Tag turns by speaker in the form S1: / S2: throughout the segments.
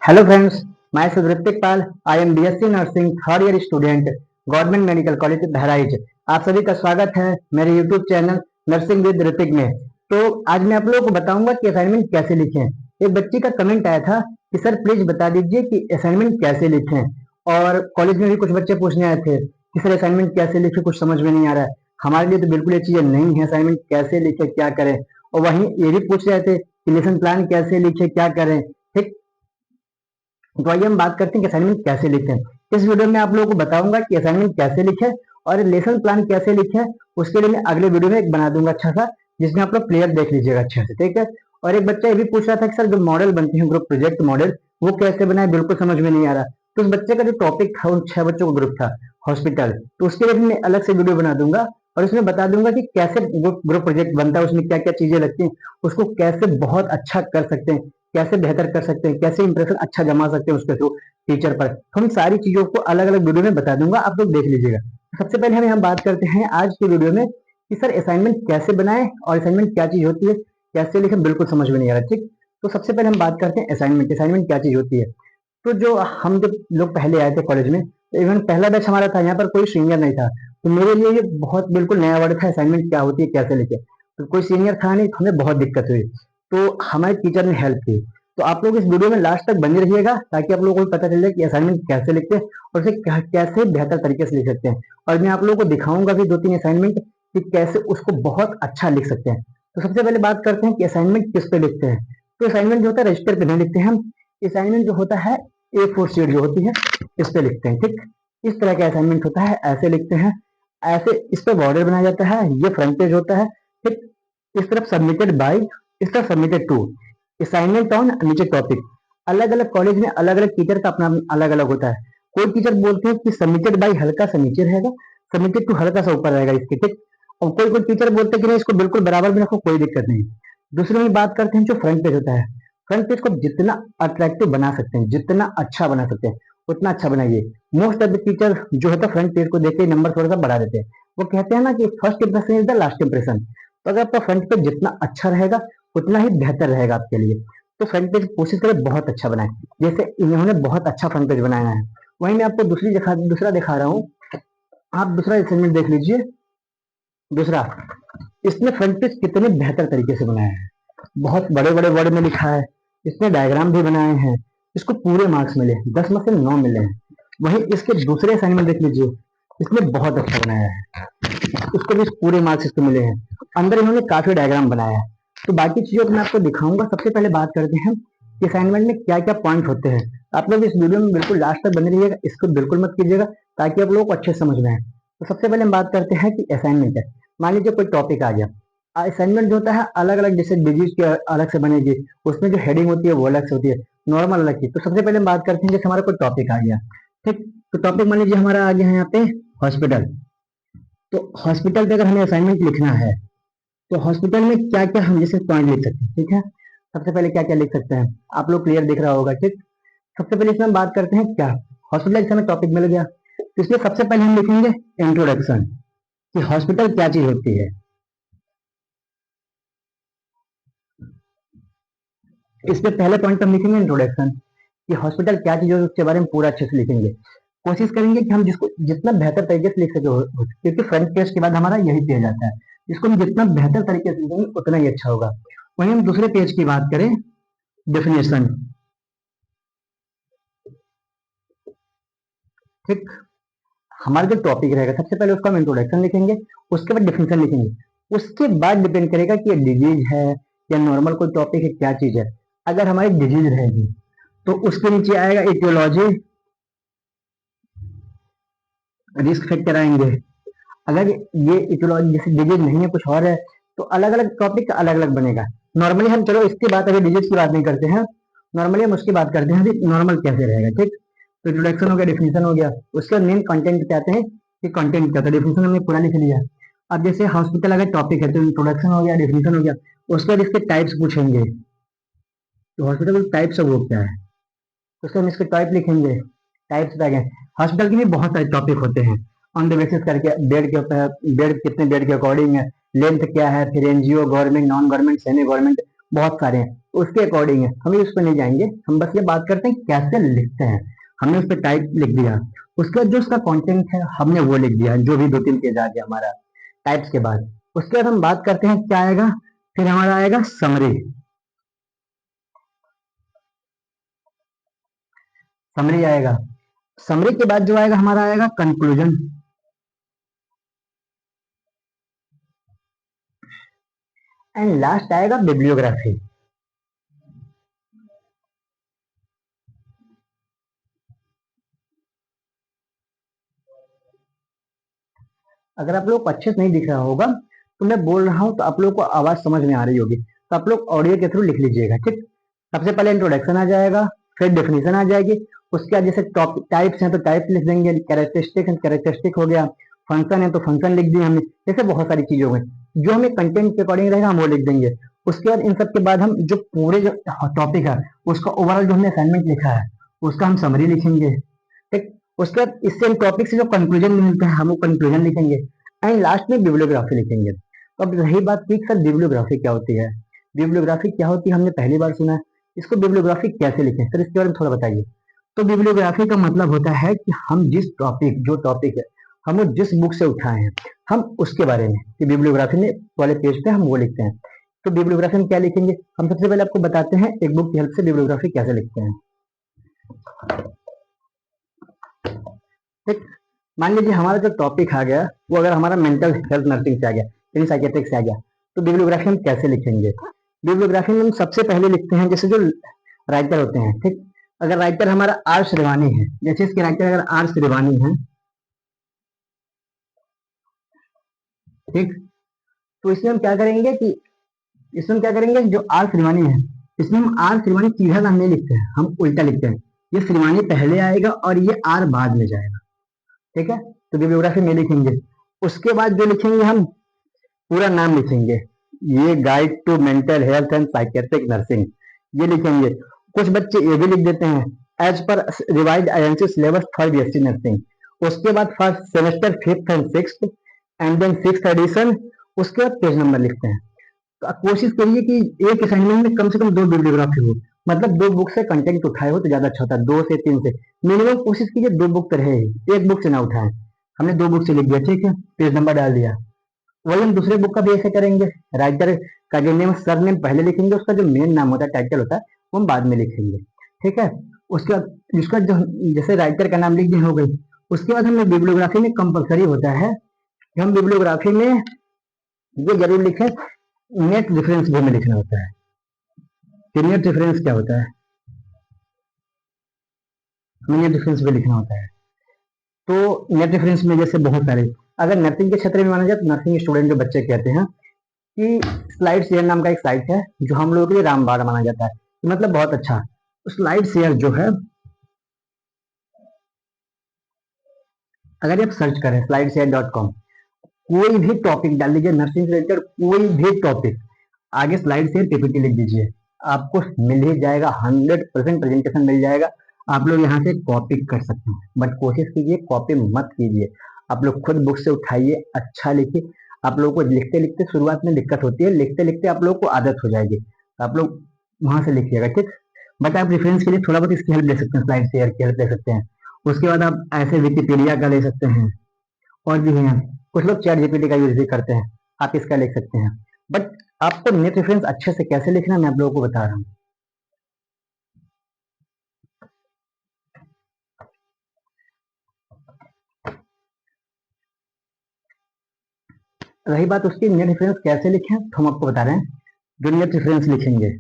S1: Hello friends, मैं Hrithik Pal. I am BSc nursing third year student, government medical college Bahraich. आप सभी का स्वागत है मेरे YouTube channel nursing with Hrithik में। तो आज मैं आप लोगों को बताऊंगा कि असाइनमेंट कैसे लिखें। एक बच्ची का कमेंट आया था कि सर प्लीज बता दीजिए कि असाइनमेंट कैसे लिखें, और कॉलेज में भी कुछ बच्चे पूछने आए थे कि सर असाइनमेंट कैसे लिखे, कुछ समझ में नहीं आ रहा है। हमारे लिए तो बिल्कुल ये चीजें नहीं है, असाइनमेंट कैसे लिखे क्या करें। और वहीं ये भी पूछ रहे थे कि लेसन प्लान कैसे लिखे क्या करें। ठीक, तो आइए हम बात करते हैं कि असाइनमेंट कैसे लिखें। इस वीडियो में आप लोगों को बताऊंगा कि असाइनमेंट कैसे लिखें और लेसन प्लान कैसे लिखें। उसके लिए मैं अगले वीडियो में एक बना दूंगा अच्छा सा, जिसमें आप लोग क्लियर देख लीजिएगा अच्छे से, ठीक है। और एक बच्चा ये भी पूछ रहा था कि सर जो मॉडल बनते हैं ग्रुप प्रोजेक्ट मॉडल, वो कैसे बनाए, बिल्कुल समझ में नहीं आ रहा। तो उस बच्चे का जो टॉपिक था, उन 6 बच्चों का ग्रुप था हॉस्पिटल, तो उसके लिए मैं अलग से वीडियो बना दूंगा और उसमें बता दूंगा कि कैसे ग्रुप प्रोजेक्ट बनता है, उसमें क्या क्या चीजें लगती हैं, उसको कैसे बहुत अच्छा कर सकते हैं, कैसे बेहतर कर सकते हैं, कैसे इंप्रेशन अच्छा जमा सकते हैं उसके थ्रू टीचर पर। तो हम सारी चीजों को अलग अलग वीडियो में बता दूंगा, आप लोग देख लीजिएगा। सबसे पहले हम यहाँ बात करते हैं आज की वीडियो में कि सर असाइनमेंट कैसे बनाएं और असाइनमेंट क्या चीज होती है, कैसे लिखें, बिल्कुल समझ में नहीं आ रहा। ठीक, तो सबसे पहले हम बात करते हैं असाइनमेंट। असाइनमेंट क्या चीज होती है। तो जो हम जब लोग पहले आए थे कॉलेज में, तो इवन पहला बैच हमारा था, यहाँ पर कोई सीनियर नहीं था, तो मेरे लिए ये बहुत बिल्कुल नया वर्ड था, असाइनमेंट क्या होती है कैसे लिखे। तो कोई सीनियर था नहीं, तो हमें बहुत दिक्कत हुई। तो हमारे टीचर ने हेल्प की। तो आप लोग इस वीडियो में लास्ट तक बने रहिएगा ताकि आप लोगों को पता चल जाए कि असाइनमेंट कैसे लिखते हैं और उसे कैसे बेहतर तरीके से लिख सकते हैं। और मैं आप लोगों को दिखाऊंगा भी 2-3 असाइनमेंट कि कैसे उसको बहुत अच्छा लिख सकते हैं। तो सबसे पहले बात करते हैं कि असाइनमेंट किस पे लिखते हैं। तो असाइनमेंट जो होता है रजिस्टर पे नहीं लिखते हैं हम। असाइनमेंट जो होता है A4 शीट जो होती है इस पे लिखते हैं। ठीक, इस तरह का असाइनमेंट होता है, ऐसे लिखते हैं। ऐसे इस पे बॉर्डर बनाया जाता है, ये फ्रंट पेज होता है। ठीक, इस तरफ सबमिटेड बाय, इस तरफ सबमिटेड टू, असाइनमेंट ऑन, नीचे टॉपिक। अलग अलग कॉलेज में अलग अलग टीचर का अपना अलग अलग होता है। कोई टीचर बोलते हैं कि सबमिटेड बाय हल्का सा नीचे रहेगा, सबमिटेड टू हल्का सा ऊपर रहेगा इसके। ठीक, और कोई कोई टीचर बोलते हैं कि नहीं इसको बिल्कुल बराबर में रखो, कोई दिक्कत नहीं। दूसरी में बात करते हैं जो फ्रंट पेज होता है। फ्रंट पेज को जितना अट्रैक्टिव बना सकते हैं, जितना अच्छा बना सकते हैं, उतना अच्छा बनाइए। मोस्ट ऑफ द टीचर जो होता है फ्रंट पेज को देख के नंबर थोड़ा सा बढ़ा देते हैं। वो कहते हैं ना कि first impression is the last impression. तो अगर आपका फ्रंट पेज जितना अच्छा रहेगा उतना ही बेहतर रहेगा आपके लिए। तो फ्रंट पेज कोशिश करें बहुत अच्छा बनाए, जैसे इन्होंने बहुत अच्छा फ्रंट पेज बनाया है। वहीं मैं आपको दूसरा दिखा रहा हूँ। आप दूसरा असाइनमेंट देख लीजिए। दूसरा, इसने फ्रंट पेज कितने बेहतर तरीके से बनाया है, बहुत बड़े बड़े वर्ड में लिखा है, इसने डायग्राम भी बनाए हैं। इसको पूरे मार्क्स मिले, 10 में से 9 मिले हैं। वहीं इसके दूसरे असाइनमेंट देख लीजिए, इसने बहुत अच्छा बनाया है, उसको भी पूरे मार्क्स इसको मिले हैं। अंदर इन्होंने काफी डायग्राम बनाया है। तो बाकी चीजों को मैं आपको दिखाऊंगा। सबसे पहले बात करते हैं कि असाइनमेंट में क्या क्या पॉइंट होते हैं। आप लोग इस वीडियो में बिल्कुल लास्ट तक बने रहिएगा, इसको बिल्कुल मत कीजिएगा ताकि आप लोगों को अच्छे से समझ में आए। तो सबसे पहले हम बात करते हैं कि असाइनमेंट है। मान लीजिए कोई टॉपिक आ गया, असाइनमेंट जो होता है अलग अलग, जैसे डिजीज की अलग से बनेगी, उसमें जो हेडिंग होती है वो अलग से होती है, नॉर्मल अलग की। तो सबसे पहले हम बात करते हैं जैसे हमारा कोई टॉपिक आ गया। ठीक, तो टॉपिक मान लीजिए हमारा आ गया है यहाँ पे हॉस्पिटल। तो हॉस्पिटल पे अगर हमें असाइनमेंट लिखना है तो हॉस्पिटल में क्या क्या हम जैसे पॉइंट लिख सकते हैं। ठीक है, सबसे पहले क्या क्या लिख सकते हैं, आप लोग क्लियर दिख रहा होगा। ठीक, सबसे पहले इसमें हम बात करते हैं क्या, हॉस्पिटल जैसे हमें टॉपिक मिल गया, तो इसमें सबसे पहले हम लिखेंगे इंट्रोडक्शन कि हॉस्पिटल क्या चीज होती है। इसमें पहले पॉइंट हम लिखेंगे इंट्रोडक्शन कि हॉस्पिटल क्या चीज है, उसके बारे में पूरा अच्छे से लिखेंगे। कोशिश करेंगे कि हम जिसको जितना बेहतर तरीके से लिख सके क्योंकि फ्रंट पेज के बाद हमारा यही पेज आता है। इसको हम जितना बेहतर तरीके से लिखेंगे उतना ही अच्छा होगा। वहीं हम दूसरे पेज की बात करें, डेफिनेशन। ठीक, हमारा जो टॉपिक रहेगा सबसे पहले उसका हम इंट्रोडक्शन लिखेंगे, उसके बाद डेफिनेशन लिखेंगे। उसके बाद डिपेंड करेगा कि ये डिजीज है या नॉर्मल कोई टॉपिक है, क्या चीज है। अगर हमारी डिजीज रहेगी तो उसके नीचे आएगा इटियोलॉजी, रिस्क फैक्टर आएंगे। अगर ये इटियोलॉजी जैसे डिजीज नहीं है, कुछ और है, तो अलग अलग टॉपिक अलग अलग बनेगा। नॉर्मली हम चलो इसकी बात, अगर डिजीज की बात नहीं करते हैं, नॉर्मली हम उसकी बात करते हैं नॉर्मल कैसे रहेगा। ठीक, तो इंट्रोडक्शन हो गया, डेफिनेशन हो गया, उसके मेन कंटेंट कहते हैं कि कंटेंट क्या था। डेफिनेशन हमने पूरा लिख लिया। अब जैसे हॉस्पिटल अगर टॉपिक है तो इंट्रोडक्शन हो गया, डेफिनेशन हो गया, उसके बाद इसके टाइप्स पूछेंगे। तो हॉस्पिटल टाइप्स ऑफ वो क्या है, उसके हम इसके टाइप लिखेंगे। टाइप्स क्या है, हॉस्पिटल के भी बहुत सारे टॉपिक होते हैं, ऑन द बेसिस करके बेड के, बेड कितने बेड के अकॉर्डिंग है, लेंथ क्या है, फिर NGO, government, non government, semi government, बहुत सारे हैं, उसके अकॉर्डिंग है, हम उस पर नहीं जाएंगे, हम बस ये बात करते हैं कैसे लिखते हैं। हमने उस पर टाइप लिख दिया, उसके बाद जो उसका कंटेंट है हमने वो लिख दिया, जो भी 2-3 पेज आ गया हमारा टाइप्स के बाद। उसके बाद हम बात करते हैं क्या आएगा, फिर हमारा आएगा समरी। समरी आएगा, समरी के बाद जो आएगा हमारा आएगा कंक्लूजन, एंड लास्ट आएगा बिब्लियोग्राफी। अगर आप लोग को अच्छे से नहीं दिख रहा होगा तो मैं बोल रहा हूँ तो आप लोग को आवाज समझ में आ रही होगी, तो आप लोग ऑडियो के थ्रू लिख लीजिएगा, ठीक। सबसे पहले इंट्रोडक्शन आ जाएगा, फिर डेफिनेशन आ जाएगी, उसके बाद जैसे टॉपिक टाइप्स हैं तो टाइप लिख देंगे, कैरेक्टरिस्टिक है कैरेक्टरिस्टिक हो गया, फंक्शन है तो फंक्शन लिख दिए हमने, जैसे बहुत सारी चीजें हो गई, जो हमें कंटेंट के अकॉर्डिंग रहेगा हम वो लिख देंगे। उसके बाद इन सब के बाद हम जो पूरे जो टॉपिक है उसका ओवरऑल जो हमने असाइनमेंट लिखा है उसका हम समरी लिखेंगे, ठीक। उसके बाद इससे हम टॉपिक से जो कंक्लूजन मिलता है हम वो कंक्लूजन लिखेंगे, एंड लास्ट में बिब्लियोग्राफी लिखेंगे। तो अब रही बात की सर बिब्लियोग्राफी क्या होती है, बिब्लियोग्राफी क्या होती है हमने पहली बार सुना है, इसको बिब्लियोग्राफी कैसे लिखें सर, इसके बारे में थोड़ा बताइए। तो बिब्लियोग्राफी का मतलब होता है कि हम जिस टॉपिक जो टॉपिक है हम वो जिस बुक से उठाए हैं हम उसके बारे में, कि बिब्लियोग्राफी में वाले पेज पे हम वो लिखते हैं। तो बिब्लियोग्राफी में क्या लिखेंगे, हम सबसे पहले आपको बताते हैं एक बुक की हेल्प से बिब्लियोग्राफी कैसे लिखते हैं, ठीक। मान लीजिए हमारा जो टॉपिक आ गया वो अगर हमारा मेंटल हेल्थ नर्सिंग से आ गया, यानी साइकेट्रिक से आ गया, तो बिब्लियोग्राफी हम कैसे लिखेंगे। बिब्लियोग्राफी में हम सबसे पहले लिखते हैं जैसे जो राइटर होते हैं, ठीक। अगर राइटर हमारा आर श्रीवानी है, जैसे इसके राइटर अगर आर श्रीवानी है, ठीक, तो इसमें हम क्या करेंगे कि इसमें हम क्या करेंगे, जो आर श्रीवानी है इसमें हम आर श्रीवानी सीधा नाम नहीं लिखते हैं, हम उल्टा लिखते हैं, ये श्रीवानी पहले आएगा और ये आर बाद में जाएगा, ठीक है। तो बिब्लियोग्राफी में लिखेंगे, उसके बाद जो लिखेंगे हम पूरा नाम लिखेंगे, ये guide to mental health and psychiatric nursing ये लिखेंगे। कुछ बच्चे ये भी लिख देते हैं as per revise INC syllabus for BSc nursing, उसके बाद first semester 5th and 6th and then 6th edition, उसके बाद पेज नंबर लिखते हैं। तो आप कोशिश करिए कि एक असाइनमेंट में कम से कम 2 बिब्लियोग्राफी हो, मतलब 2 बुक से कंटेंट उठाए हो तो ज्यादा अच्छा होता है, 2 से 3 से मिनिमम कोशिश कीजिए, 2 बुक तो रहे ही, एक बुक से ना उठाएं। हमने 2 बुक से लिख दिया, ठीक है, पेज नंबर डाल दिया, वही हम दूसरे बुक का भी ऐसे करेंगे, राइटर का जो नेम सर नेम पहले लिखेंगे, उसका जो मेन नाम होता है टाइटल होता है वो हम बाद में लिखेंगे, ठीक है। उसके बाद उसका जो जैसे राइटर का नाम लिख दिया हो गई, उसके बाद हमें बिब्लियोग्राफी में कंपलसरी होता है कि हम बिब्लियोग्राफी में ये जरूर लिखें, नेट रेफरेंस भी हमें लिखना होता है। कि नेट रेफरेंस क्या होता है, हमें नेट रेफरेंस भी लिखना होता है। तो नेट रेफरेंस में जैसे बहुत सारे, अगर नर्सिंग के क्षेत्र में माना जाए तो नर्सिंग स्टूडेंट जो बच्चे कहते हैं कि स्लाइड शेयर नाम का एक साइट है जो हम लोगों के लिए रामबाण माना जाता है, मतलब बहुत अच्छा। स्लाइड शेयर जो है, अगर आप सर्च करें slideshare.com, कोई भी टॉपिक डाल लीजिए नर्सिंग से रिलेटेड, कोई भी टॉपिक आगे स्लाइड शेयर पीपीटी लिख दीजिए, आपको मिल ही जाएगा, 100% प्रेजेंटेशन मिल जाएगा। आप लोग यहाँ से कॉपी कर सकते हैं, बट कोशिश कीजिए कॉपी मत कीजिए, आप लोग खुद बुक से उठाइए, अच्छा लिखिए। आप लोगों को लिखते लिखते शुरुआत में दिक्कत होती है, लिखते लिखते आप लोगों को आदत हो जाएगी, आप लोग वहां से लिखिएगा, ठीक। बट आप रेफरेंस के लिए थोड़ा बहुत इसकी हेल्प ले सकते हैं, स्लाइड शेयर की हेल्प ले सकते हैं। उसके बाद आप ऐसे विकिपीडिया का ले सकते हैं, और भी हैं, कुछ लोग चैट जीपीटी का यूज भी करते हैं, आप इसका लिख सकते हैं। बट आपको नेट रेफरेंस अच्छे से कैसे लिखना है मैं आप लोगों को बता रहा हूँ। रही बात उसकी नेट रेफरेंस कैसे लिखें, तो हम आपको बता रहे हैं। जो नेट रेफरेंस लिखेंगे,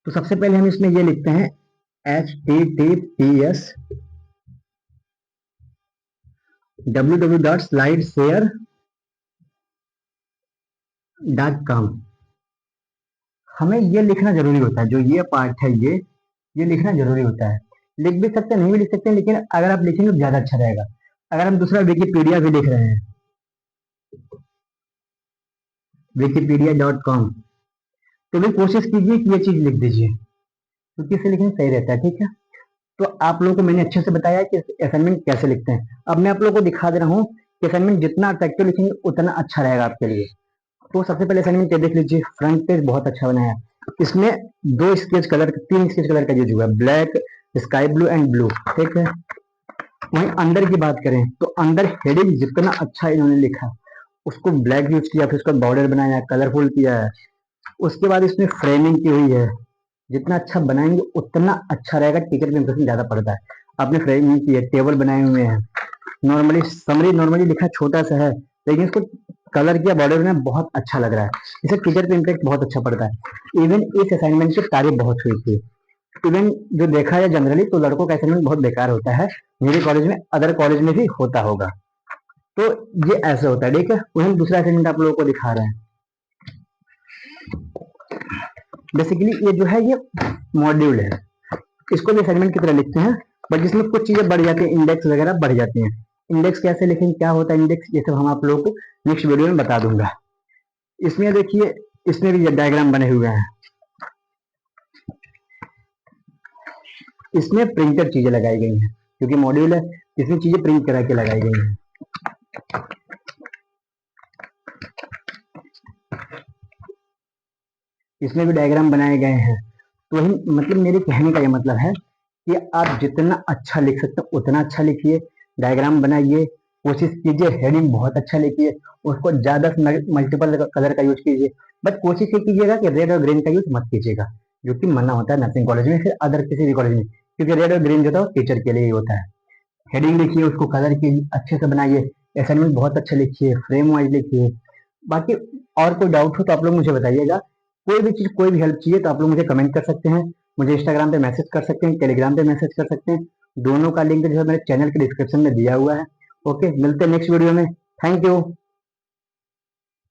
S1: तो सबसे पहले हम इसमें ये लिखते हैं https://www.slideshare.com। हमें ये लिखना जरूरी होता है, जो ये पार्ट है ये लिखना जरूरी होता है। लिख भी सकते हैं नहीं भी लिख सकते हैं, लेकिन अगर आप लिखेंगे तो ज्यादा अच्छा रहेगा। अगर हम दूसरा विकिपीडिया भी लिख रहे हैं, wikipedia.com, तो भी कोशिश कीजिए कि ये चीज लिख दीजिए, क्योंकि इसे लिखना सही रहता है, ठीक है। तो आप लोगों को मैंने अच्छे से बताया कि असाइनमेंट कैसे लिखते हैं। अब मैं आप लोगों को दिखा दे रहा हूँ कि असाइनमेंट जितना अट्रैक्टिव लिखेंगे उतना अच्छा रहेगा आपके लिए। तो सबसे पहले असाइनमेंट ये देख लीजिए, फ्रंट पेज बहुत अच्छा बनाया है। इसमें तीन स्केच कलर का यूज हुआ है, black, sky blue and blue, ठीक है। वहीं अंदर की बात करें तो अंदर हेडिंग जितना अच्छा इन्होंने लिखा, उसको ब्लैक यूज किया, फिर उसका बॉर्डर बनाया, कलरफुल किया है। उसके बाद इसमें फ्रेमिंग की हुई है, जितना अच्छा बनाएंगे उतना अच्छा रहेगा, टीचर का इंप्रेशन ज्यादा पड़ता है। आपने फ्रेमिंग की है, टेबल बनाए हुए हैं, नॉर्मली समरी नॉर्मली लिखा छोटा सा है, लेकिन इसको कलर किया, बॉर्डर में बहुत अच्छा लग रहा है। इससे टीचर पे इम्पैक्ट बहुत अच्छा पड़ता है। इवन इस असाइनमेंट की तारीफ बहुत हुई थी। इवन जो देखा है जनरली तो लड़कों का असाइनमेंट बहुत बेकार होता है, मेरे कॉलेज में, अदर कॉलेज में भी होता होगा। तो ये ऐसे होता है, ठीक है। वही दूसरा असाइनमेंट आप लोगों को दिखा रहे हैं। बेसिकली ये जो है ये मॉड्यूल है, इसको भी असाइनमेंट की तरह लिखते हैं, बट इसमें कुछ चीजें बढ़ जाती हैं, इंडेक्स वगैरह बढ़ जाती हैं। इंडेक्स कैसे लिखेंगे, क्या होता है इंडेक्स, ये सब हम आप लोगों को नेक्स्ट वीडियो में बता दूंगा। इसमें देखिए, इसमें भी डायग्राम बने हुए हैं, इसमें प्रिंटेड चीजें लगाई गई हैं, क्योंकि मॉड्यूल है इसमें चीजें प्रिंट करा के लगाई गई हैं। इसमें भी डायग्राम बनाए गए हैं। तो वही मतलब मेरे कहने का ये मतलब है कि आप जितना अच्छा लिख सकते हो उतना अच्छा लिखिए, डायग्राम बनाइए, कोशिश कीजिए हेडिंग बहुत अच्छा लिखिए, उसको ज्यादा मल्टीपल कलर का यूज कीजिए। बट कोशिश ये कीजिएगा कि रेड और ग्रीन का यूज मत कीजिएगा, जो कि मना होता है नर्सिंग कॉलेज में, फिर अदर किसी भी कॉलेज में, क्योंकि रेड और ग्रीन जो था वो टीचर के लिए ही होता है। हेडिंग लिखिए, उसको कलर कीजिए, अच्छे से बनाइए, असाइनमेंट बहुत अच्छे लिखिए, फ्रेम वाइज लिखिए। बाकी और कोई डाउट हो तो आप लोग मुझे बताइएगा। कोई भी चीज, कोई भी हेल्प चाहिए तो आप लोग मुझे कमेंट कर सकते हैं, मुझे इंस्टाग्राम पे मैसेज कर सकते हैं, टेलीग्राम पे मैसेज कर सकते हैं। दोनों का लिंक जो है मेरे चैनल के डिस्क्रिप्शन में दिया हुआ है। ओके, मिलते हैं नेक्स्ट वीडियो में। Thank you.